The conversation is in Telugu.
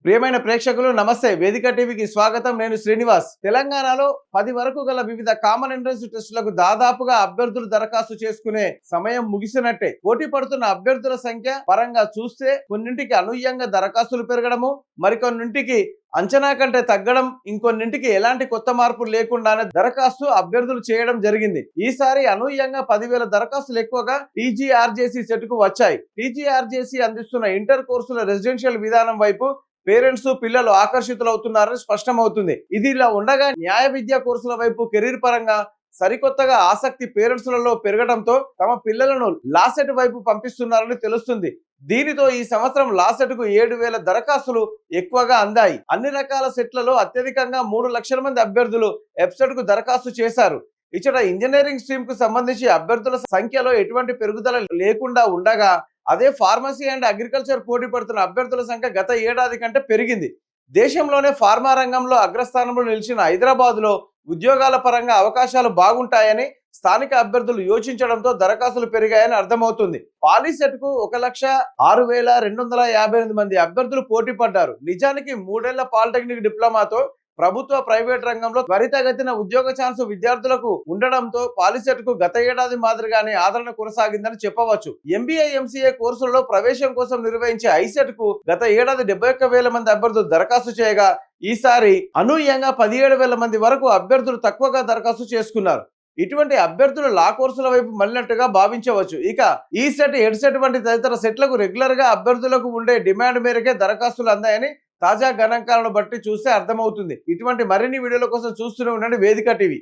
ప్రియమైన ప్రేక్షకులు నమస్తే. వేదిక టీవీకి స్వాగతం. నేను శ్రీనివాస్. తెలంగాణలో 10 వరకు గల వివిధ కామన్ ఎంట్రన్స్ టెస్టులకు దాదాపుగా అభ్యర్థులు దరఖాస్తు చేసుకునే సమయం ముగిసినట్టే. పోటీ పడుతున్న అభ్యర్థుల సంఖ్య పరంగా చూస్తే కొన్నింటికి అనూహ్యంగా దరఖాస్తులు పెరగడము, మరికొన్నింటికి అంచనా కంటే తగ్గడం, ఇంకొన్నింటికి ఎలాంటి కొత్త మార్పులు లేకుండానే దరఖాస్తు అభ్యర్థులు చేయడం జరిగింది. ఈసారి అనూహ్యంగా 10,000 దరఖాస్తులు ఎక్కువగా టీజీఆర్జేసీ సెట్కు వచ్చాయి. టీజీఆర్జేసీ అందిస్తున్న ఇంటర్ కోర్సుల రెసిడెన్షియల్ విధానం వైపు పేరెంట్స్ పిల్లలు ఆకర్షితులవుతున్నారని స్పష్టమవుతుంది. ఇది ఇలా ఉండగా న్యాయ విద్యా కోర్సుల వైపు కెరీర్ పరంగా సరికొత్తగా ఆసక్తి పేరెంట్స్లలో పెరగడంతో తమ పిల్లలను లాసెట్ వైపు పంపిస్తున్నారని తెలుస్తుంది. దీనితో ఈ సంవత్సరం లాసెట్కు 7,000 దరఖాస్తులు ఎక్కువగా అందాయి. అన్ని రకాల సెట్లలో అత్యధికంగా 3 లక్షల మంది అభ్యర్థులు ఎఫ్సెట్కు దరఖాస్తు చేశారు. ఇచ్చట ఇంజనీరింగ్ స్ట్రీమ్ కు సంబంధించి అభ్యర్థుల సంఖ్యలో ఎటువంటి పెరుగుదల లేకుండా ఉండగా, అదే ఫార్మసీ అండ్ అగ్రికల్చర్ పోటీ పడుతున్న అభ్యర్థుల సంఖ్య గత ఏడాది కంటే పెరిగింది. దేశంలోనే ఫార్మా రంగంలో అగ్రస్థానంలో నిలిచిన హైదరాబాద్లో ఉద్యోగాల పరంగా అవకాశాలు బాగుంటాయని స్థానిక అభ్యర్థులు యోచించడంతో దరఖాస్తులు పెరిగాయని అర్థమవుతుంది. పాలీసెట్కు 1,06,258 మంది అభ్యర్థులు పోటీ పడ్డారు. నిజానికి 3 ఏళ్ల పాలిటెక్నిక్ డిప్లొమాతో ప్రభుత్వ ప్రైవేట్ రంగంలో త్వరితగతిన ఉద్యోగ ఛాన్స్ విద్యార్థులకు ఉండడంతో పాలిసెట్కు గత ఏడాది మాదిరిగానే ఆదరణ కొనసాగిందని చెప్పవచ్చు. ఎంబీఏ ఎంసీఏ కోర్సులలో ప్రవేశం కోసం నిర్వహించే ఐసెట్కు గత ఏడాది 71,000 మంది అభ్యర్థులు దరఖాస్తు చేయగా, ఈసారి అనూహ్యంగా 17,000 మంది వరకు అభ్యర్థులు తక్కువగా దరఖాస్తు చేసుకున్నారు. ఇటువంటి అభ్యర్థులు లా కోర్సుల వైపు మళ్ళినట్టుగా భావించవచ్చు. ఇక ఈ సెట్, హెడ్ సెట్ వంటి తదితర సెట్లకు రెగ్యులర్ గా అభ్యర్థులకు ఉండే డిమాండ్ మేరకే దరఖాస్తులు అందాయని తాజా గణాంకాలను బట్టి చూస్తే అర్థమవుతుంది. ఇటువంటి మరిన్ని వీడియోల కోసం చూస్తూనే ఉండండి వేదిక టీవీ.